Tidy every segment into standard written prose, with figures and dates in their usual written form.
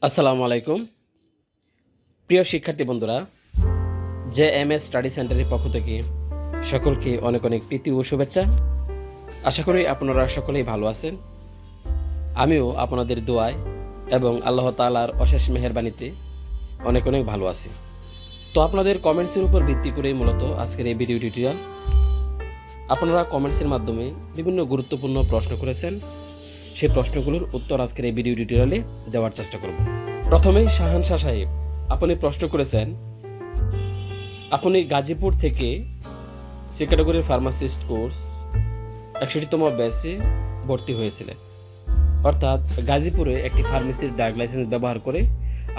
আসসালামু আলাইকুম প্রিয় শিক্ষার্থী বন্ধুরা, JMS স্টাডি সেন্টারের পক্ষ থেকে সকলকে অনেক অনেক প্রীতি ও শুভেচ্ছা। আশা করি আপনারা সকলেই ভালো আছেন। আমিও আপনাদের দোয়ায় এবং আল্লাহ তাআলার অশেষ মেহেরবানিতে অনেক অনেক ভালো আছি। তো আপনাদের কমেন্টসের উপর ভিত্তি করে মূলত আজকের এই ভিডিও টিউটোরিয়াল। আপনারা কমেন্টসের মাধ্যমে বিভিন্ন গুরুত্বপূর্ণ প্রশ্ন করেছেন, সেই প্রশ্নগুলোর উত্তর আজকের এই ভিডিও টিউটোরিয়ালে দেওয়ার চেষ্টা করব। প্রথমেই শাহানশাহ সাহেব আপনি প্রশ্ন করেছেন, আপনি গাজীপুর থেকে সি ক্যাটাগরি ফার্মাসিস্ট কোর্স 61তম ব্যাচে ভর্তি হয়েছিলেন। অর্থাৎ গাজীপুরে একটি ফার্মেসির ড্রাগ লাইসেন্স ব্যবহার করে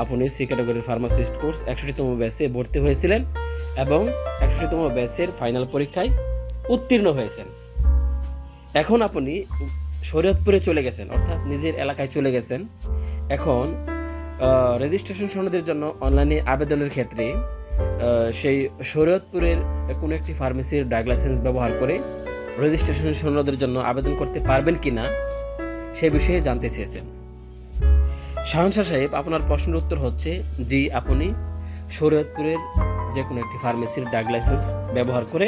আপনি সি ক্যাটাগরি ফার্মাসিস্ট কোর্স 61তম ব্যাচে ভর্তি হয়েছিলেন এবং 61তম ব্যাচের ফাইনাল পরীক্ষায় উত্তীর্ণ হয়েছেন। এখন আপনি শরীয়তপুরে চলে গেছেন, অর্থাৎ নিজের এলাকায় চলে গেছেন। এখন রেজিস্ট্রেশন সনদের জন্য অনলাইনে আবেদনের ক্ষেত্রে সেই শরীয়তপুরের কোনো একটি ফার্মেসির ড্রাগ লাইসেন্স ব্যবহার করে রেজিস্ট্রেশন সনদের জন্য আবেদন করতে পারবেন কিনা সে বিষয়ে জানতে চেয়েছেন। শাহানশাহ সাহেব আপনার প্রশ্নের উত্তর হচ্ছে জি, আপনি শরীয়তপুরের যে কোনো একটি ফার্মেসির ড্রাগ লাইসেন্স ব্যবহার করে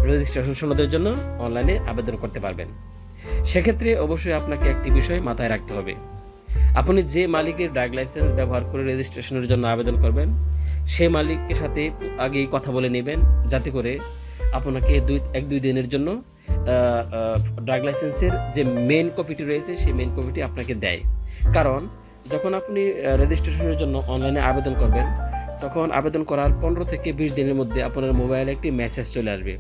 রেজিস্ট্রেশন সনদের জন্য অনলাইনে আবেদন করতে পারবেন। সেক্ষেত্রে অবশ্যই আপনাকে একটি বিষয় মাথায় রাখতে হবে, আপনি যে মালিকের ড্রাগ লাইসেন্স ব্যবহার করে রেজিস্ট্রেশনের জন্য আবেদন করবেন সেই মালিকের সাথে আগেই কথা বলে নেবেন, যাতে করে আপনাকে দুই দিনের জন্য ড্রাগ লাইসেন্সের যে মেইন কপিটি রয়েছে সেই মেইন কপিটি আপনাকে দেয়। কারণ যখন আপনি রেজিস্ট্রেশনের জন্য অনলাইনে আবেদন করবেন তখন আবেদন করার 15 থেকে 20 দিনের মধ্যে আপনার মোবাইলে একটি মেসেজ চলে আসবে।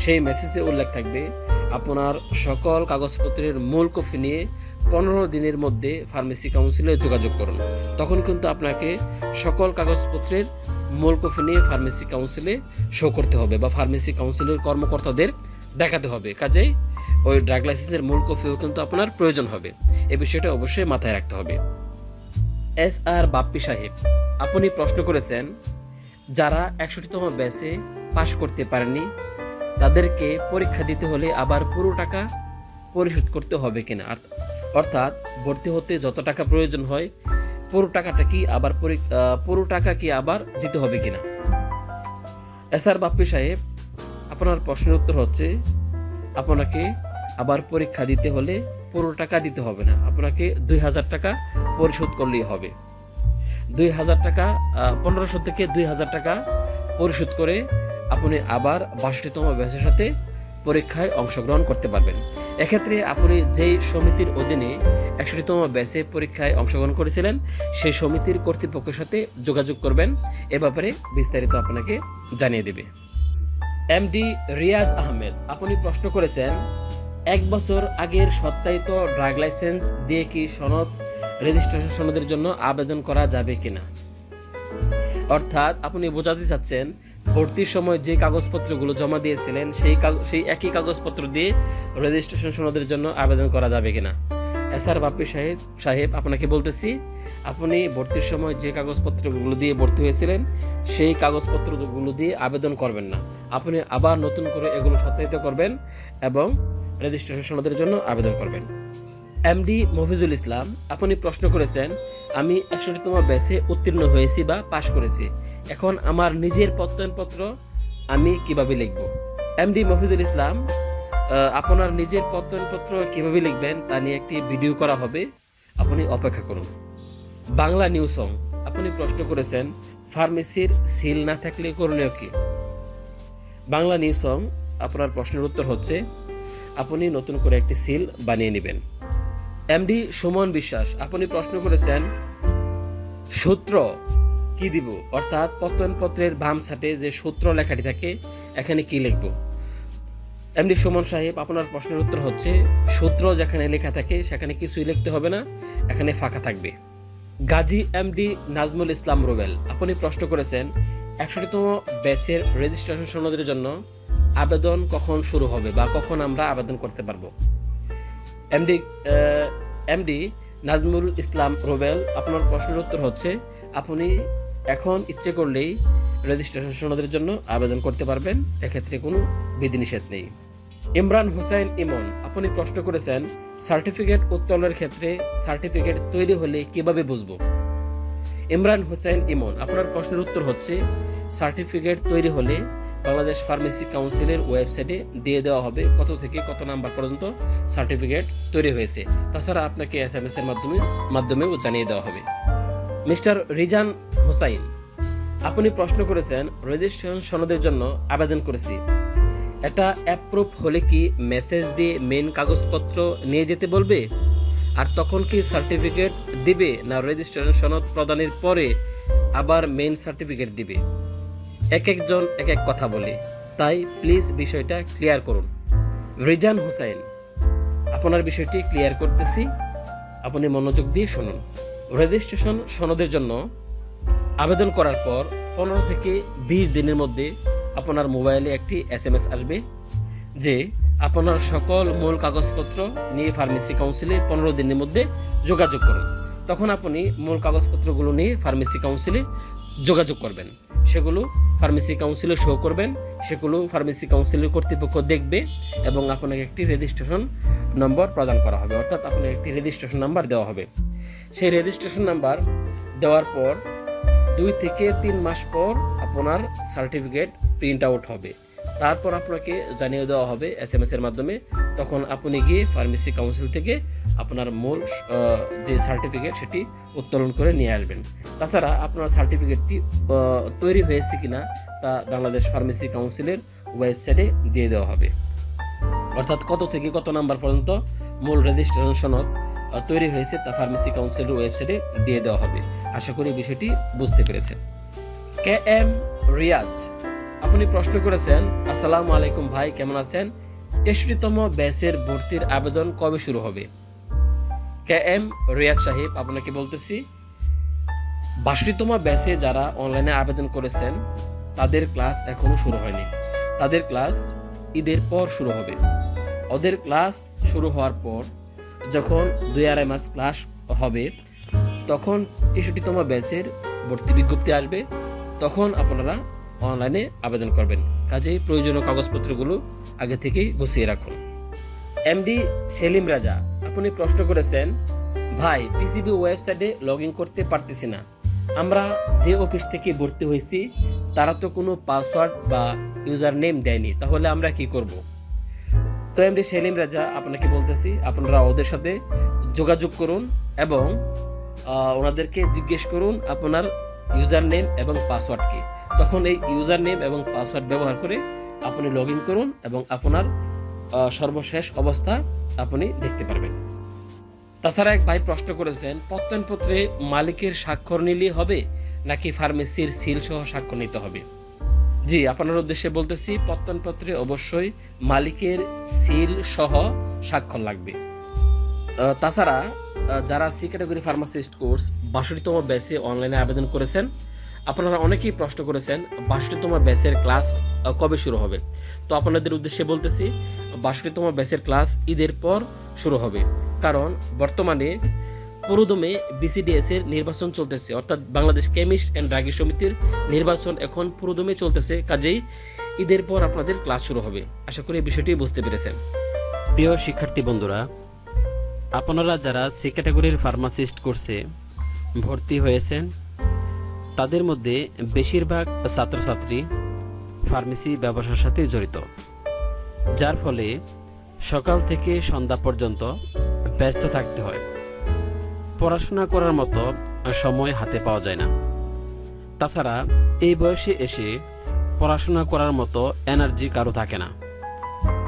সেই মেসেজে উল্লেখ থাকবে আপনার সকল কাগজপত্রের মূল কপি নিয়ে 15 দিনের মধ্যে ফার্মেসি কাউন্সিলে যোগাযোগ করুন। তখন কিন্তু আপনাকে সকল কাগজপত্রের মূল কপি নিয়ে ফার্মেসি কাউন্সিলে শো করতে হবে বা ফার্মেসি কাউন্সিলের কর্মকর্তাদের দেখাতে হবে। কাজেই ওই ড্রাগ লাইসেন্সের মূল কপিও কিন্তু আপনার প্রয়োজন হবে। এই বিষয়টা অবশ্যই মাথায় রাখতে হবে। SR বাপ্পি সাহেব আপনি প্রশ্ন করেছেন, যারা 61তম ব্যাচে পাশ করতে পারেনি তাদেরকে পরীক্ষা দিতে হলে আবার পুরো টাকা পরিশোধ করতে হবে কিনা, অর্থাৎ ভর্তি হতে যত টাকা প্রয়োজন হয় পুরো টাকা কি আবার দিতে হবে কিনা। SR বাপ্পি সাহেব আপনার প্রশ্নের উত্তর হচ্ছে, আপনাকে আবার পরীক্ষা দিতে হলে পুরো টাকা দিতে হবে না, আপনাকে 2000 টাকা পরিশোধ করলেই হবে। 2000 টাকা 1500 থেকে 2000 টাকা পরিশোধ করে আপনি আবার 62তম ব্যাচের সাথে পরীক্ষায় অংশগ্রহণ করতে পারবেন। এক্ষেত্রে আপনি যেই সমিতির অধীনে 61তম ব্যাচে পরীক্ষায় অংশগ্রহণ করেছিলেন সেই সমিতির কর্তৃপক্ষের সাথে যোগাযোগ করবেন, এ ব্যাপারে বিস্তারিত আপনাকে জানিয়ে দেবে। MD রিয়াজ আহমেদ আপনি প্রশ্ন করেছেন, 1 বছর আগের সত্যায়িত ড্রাগ লাইসেন্স দিয়ে কি রেজিস্ট্রেশন সনদের জন্য আবেদন করা যাবে কিনা। অর্থাৎ আপনি বোঝাতে চাচ্ছেন ভর্তির সময় যে কাগজপত্রগুলো জমা দিয়েছিলেন সেই একই কাগজপত্র দিয়ে রেজিস্ট্রেশন সনদের জন্য আবেদন করা যাবে কিনা। SR বাপ্পি সাহেব আপনাকে বলতেছি, আপনি ভর্তির সময় যে কাগজপত্রগুলো দিয়ে ভর্তি হয়েছিলেন সেই কাগজপত্রগুলো দিয়ে আবেদন করবেন না, আপনি আবার নতুন করে এগুলো সত্যায়িত করবেন এবং রেজিস্ট্রেশন সনদের জন্য আবেদন করবেন। MD মফিজুল ইসলাম আপনি প্রশ্ন করেছেন, আমি 61তম ব্যাচে উত্তীর্ণ হয়েছি বা পাশ করেছি, এখন আমার নিজের প্রত্যয়নপত্র আমি কিভাবে লিখব। MD মফিজুল ইসলাম আপনার নিজের প্রত্যয়নপত্র কিভাবে লিখবেন তা নিয়ে একটি ভিডিও করা হবে, আপনি অপেক্ষা করুন। বাংলা নিউজ আপনি প্রশ্ন করেছেন, ফার্মেসির সিল না থাকলে করণীয় কি। বাংলা নিউজ আপনার প্রশ্নের উত্তর হচ্ছে, আপনি নতুন করে একটি সিল বানিয়ে নেবেন। MD সুমন বিশ্বাস আপনি প্রশ্ন করেছেন, সূত্র কি দিব, অর্থাৎ প্রত্যয়নপত্রের বাম সাইডে যে সূত্র লেখাটি থাকে এখানে কি লিখব। MD সুমন সাহেব আপনার প্রশ্নের উত্তর হচ্ছে, সূত্র যেখানে লেখা থাকে সেখানে কিছুই লিখতে হবে না, এখানে ফাঁকা থাকবে। গাজী MD নাজমুল ইসলাম রুবেল আপনি প্রশ্ন করেছেন, 61তম ব্যাচের রেজিস্ট্রেশন সনদের জন্য আবেদন কখন শুরু হবে বা কখন আমরা আবেদন করতে পারবো। MD নাজমুল ইসলাম রুবেল আপনার প্রশ্নের উত্তর হচ্ছে, আপনি এখন ইচ্ছে করলেই রেজিস্ট্রেশন সনদের জন্য আবেদন করতে পারবেন, এক্ষেত্রে কোনো বিধিনিষেধ নেই। ইমরান হোসেন ইমন আপনি প্রশ্ন করেছেন, সার্টিফিকেট উত্তোলনের ক্ষেত্রে সার্টিফিকেট তৈরি হলে কিভাবে বুঝবো। ইমরান হোসেন ইমন, আপনার প্রশ্নের উত্তর হচ্ছে সার্টিফিকেট তৈরি হলে বাংলাদেশ ফার্মেসি কাউন্সিলের ওয়েবসাইটে দিয়ে দেওয়া হবে কত থেকে কত নাম্বার পর্যন্ত সার্টিফিকেট তৈরি হয়েছে। তাছাড়া আপনাকে SMS এর মাধ্যমেও জানিয়ে দেওয়া হবে। মিস্টার রিজান হোসাইন, আপনি প্রশ্ন করেছেন রেজিস্ট্রেশন সনদের জন্য আবেদন করেছি, এটা অ্যাপ্রুভ হলে কি মেসেজ দিয়ে মেন কাগজপত্র নিয়ে যেতে বলবে, আর তখন কি সার্টিফিকেট দিবে, না রেজিস্ট্রেশন সনদ প্রদানের পরে আবার মেন সার্টিফিকেট দিবে? এক একজন এক এক কথা বলে, তাই প্লিজ বিষয়টা ক্লিয়ার করুন। রিজান হোসেন, আপনার বিষয়টি ক্লিয়ার করতেছি, আপনি মনোযোগ দিয়ে শুনুন। রেজিস্ট্রেশন সনদের জন্য আবেদন করার পর 15 থেকে 20 দিনের মধ্যে আপনার মোবাইলে একটি SMS আসবে যে আপনার সকল মূল কাগজপত্র নিয়ে ফার্মেসি কাউন্সিলে 15 দিনের মধ্যে যোগাযোগ করুন। তখন আপনি মূল কাগজপত্রগুলো নিয়ে ফার্মেসি কাউন্সিলে যোগাযোগ করবেন, সেগুলো ফার্মেসি কাউন্সিলে শো করবেন, সেগুলো ফার্মেসি কাউন্সিলের কর্তৃপক্ষ দেখবে এবং আপনাকে একটি রেজিস্ট্রেশন নম্বর প্রদান করা হবে, অর্থাৎ আপনাকে একটি রেজিস্ট্রেশন নাম্বার দেওয়া হবে। সেই রেজিস্ট্রেশন নাম্বার দেওয়ার পর 2 থেকে 3 মাস পর আপনার সার্টিফিকেট প্রিন্ট আউট হবে, তারপর আপনাকে জানিয়ে দেওয়া হবে SMS এর মাধ্যমে। তখন আপনি গিয়ে ফার্মেসি কাউন্সিল থেকে আপনার মূল যে সার্টিফিকেট সেটি উত্তোলন করে নিয়ে আসবেন। তাছাড়া আপনার সার্টিফিকেটটি তৈরি হয়েছে কিনা তা বাংলাদেশ ফার্মেসি কাউন্সিলের ওয়েবসাইটে দিয়ে দেওয়া হবে, অর্থাৎ কত থেকে কত নাম্বার পর্যন্ত মূল রেজিস্ট্রেশন সনদ তৈরি হয়েছে তা ফার্মেসি কাউন্সিলের ওয়েবসাইটে দিয়ে দেওয়া হবে। আশা করি বিষয়টি বুঝতে পেরেছেন। KM রিয়াজ, আপনি প্রশ্ন করেছেন আসসালামু আলাইকুম ভাই, কেমন আছেন? 63তম ব্যাচের ভর্তির আবেদন কবে শুরু হবে? KM রিয়াজ সাহেব, আপনাকে বলতেছি 62তম ব্যাচে যারা অনলাইনে আবেদন করেছেন তাদের ক্লাস এখনো শুরু হয়নি, তাদের ক্লাস ঈদের পর শুরু হবে। ওদের ক্লাস শুরু হওয়ার পর যখন 2-2.5 মাস ক্লাস হবে তখন 63তম ব্যাচের ভর্তি বিজ্ঞপ্তি আসবে, তখন আপনারা অনলাইনে আবেদন করবেন। কাজেই প্রয়োজনীয় কাগজপত্রগুলো আগে থেকেই গুছিয়ে রাখুন। MD সেলিম রাজা, আপনি প্রশ্ন করেছেন ভাই PCB ওয়েবসাইটে লগ ইন করতে পারতেছি না, আমরা যে অফিস থেকে ভর্তি হয়েছি তারা তো কোনো পাসওয়ার্ড বা ইউজার নেম দেয়নি, তাহলে আমরা কি করব? তো MD সেলিম রাজা, আপনাকে বলতেছি আপনারা ওদের সাথে যোগাযোগ করুন এবং ওনাদেরকে জিজ্ঞেস করুন আপনার ইউজার নেম এবং পাসওয়ার্ড কি। তখন এই ইউজার নেম এবং পাসওয়ার্ড ব্যবহার করে আপনি লগ ইন করুন এবং আপনার সর্বশেষ অবস্থা আপনি দেখতে পারবেন। তাছাড়া এক ভাই প্রশ্ন করেছেন প্রত্যয়নপত্রে মালিকের স্বাক্ষর নিলেই হবে নাকি ফার্মেসির সিল সহ স্বাক্ষর নিতে হবে? জি, আপনার উদ্দেশ্যে বলতেছি প্রত্যয়নপত্রে অবশ্যই মালিকের সিল সহ স্বাক্ষর লাগবে। তাছাড়া যারা C ক্যাটাগরি ফার্মাসিস্ট কোর্স 62তম ব্যাচে অনলাইনে আবেদন করেছেন, আপনারা অনেকেই প্রশ্ন করেছেন 62তম ব্যাচের ক্লাস কবে শুরু হবে। তো আপনাদের উদ্দেশ্যে বলতেছি 62তম ব্যাচের ক্লাস ঈদের পর শুরু হবে, কারণ বর্তমানে পুরোদমে BCDS এর নির্বাচন চলতেছে, অর্থাৎ বাংলাদেশ কেমিস্ট অ্যান্ড ড্রাগি সমিতির নির্বাচন এখন পুরোদমে চলতেছে। কাজেই ঈদের পর আপনাদের ক্লাস শুরু হবে। আশা করি এই বিষয়টি বুঝতে পেরেছেন। প্রিয় শিক্ষার্থী বন্ধুরা, আপনারা যারা C ক্যাটাগরির ফার্মাসিস্ট কোর্সে ভর্তি হয়েছেন তাদের মধ্যে বেশিরভাগ ছাত্রছাত্রী ফার্মেসি ব্যবসার সাথে জড়িত, যার ফলে সকাল থেকে সন্ধ্যা পর্যন্ত ব্যস্ত থাকতে হয়, পড়াশোনা করার মতো সময় হাতে পাওয়া যায় না। তাছাড়া এই বয়সে এসে পড়াশোনা করার মতো এনার্জি কারো থাকে না।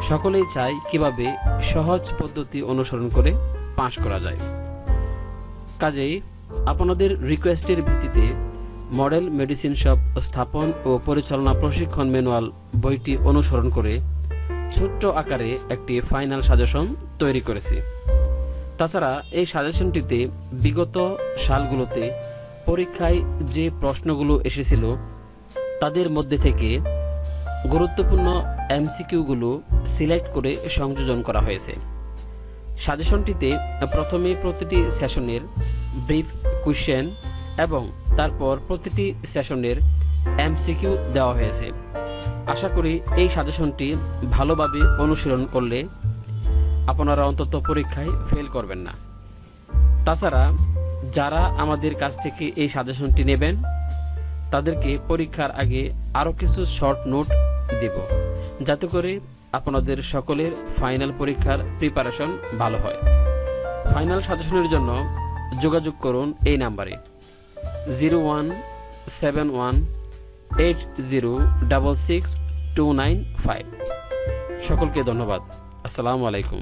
সকলেই চায় কিভাবে সহজ পদ্ধতি অনুসরণ করে পাস করা যায়। কাজেই আপনাদের রিকোয়েস্টের ভিত্তিতে মডেল মেডিসিন শপ স্থাপন ও পরিচালনা প্রশিক্ষণ ম্যানুয়াল বইটি অনুসরণ করে ছোট্ট আকারে একটি ফাইনাল সাজেশন তৈরি করেছি। তাছাড়া এই সাজেশনটিতে বিগত সালগুলোতে পরীক্ষায় যে প্রশ্নগুলো এসেছিল তাদের মধ্যে থেকে গুরুত্বপূর্ণ MCQগুলো সিলেক্ট করে সংযোজন করা হয়েছে। সাজেশনটিতে প্রথমে প্রতিটি সেশনের ব্রিফ কোশ্চেন এবং তারপর প্রতিটি সেশনের MCQ দেওয়া হয়েছে। আশা করি এই সাজেশনটি ভালোভাবে অনুশীলন করলে আপনারা অন্তত পরীক্ষায় ফেল করবেন না। তাছাড়া যারা আমাদের কাছ থেকে এই সাজেশনটি নেবেন তাদেরকে পরীক্ষার আগে আরও কিছু শর্ট নোট দেব, যাতে করে আপনাদের সকলের ফাইনাল পরীক্ষার প্রিপারেশন ভালো হয়। ফাইনাল সাজেশনের জন্য যোগাযোগ করুন এই নাম্বারে 017180666295। সকলকে ধন্যবাদ। আসসালামু আলাইকুম।